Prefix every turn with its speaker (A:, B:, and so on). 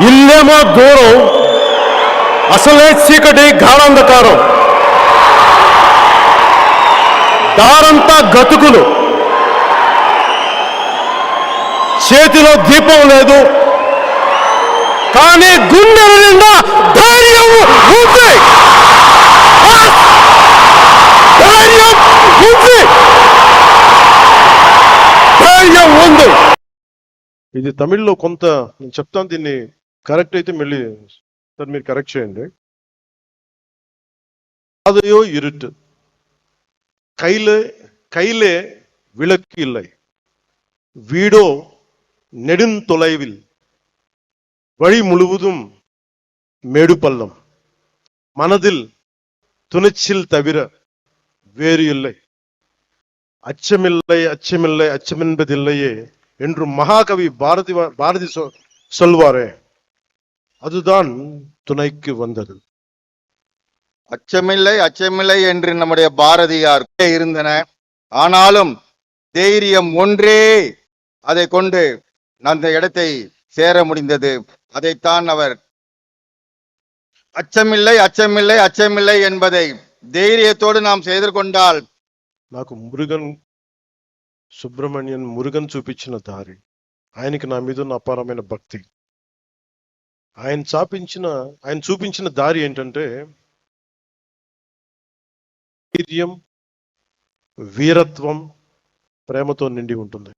A: ఇల్లేమో దూరం, అసలే చీకటి గాఢాంధకారం, దారంతా గతుకులు, చేతిలో దీపం లేదు, కానీ గుండెల నిండా ధైర్యం ఉంది. ధైర్యం ఉంది. ధైర్యం ఉంది. ఇది తమిళ్లో కొంత నేను చెప్తాను, దీన్ని కరెక్ట్ అయితే మళ్ళీ సార్ మీరు కరెక్ట్ చేయండి. అదయో இருட்டு, கையிலே விளக்கு இல்லை, வீடோ நெடுந்தொலைவில், வழி முழுவதும் மேடு பள்ளம், மனதில் துணிச்சல் தவிர வேறு இல்லை, அச்சமில்லை அச்சமில்லை அச்சமென்பதில்லையே என்று மகாகவி பாரதி சொல்வாரே, அதுதான் துணைக்கு வந்தது.
B: அச்சமில்லை அச்சமில்லை என்று நம்முடைய பாரதியார் இருந்தன. ஆனாலும் தைரியம் ஒன்றே அதை கொண்டு அந்த இடத்தை சேர முடிந்தது. அதைத்தான் அவர் அச்சமில்லை அச்சமில்லை அச்சமில்லை என்பதை தைரியத்தோடு நாம் செய்து கொண்டால்.
A: నాకు మురుగన్ చూపించిన దారి, ఆయనకి నా మీద ఉన్న అపారమైన భక్తి. ఆయన చూపించిన దారి ఏంటంటే ధైర్యం, వీరత్వం, ప్రేమతో నిండి ఉంటుంది.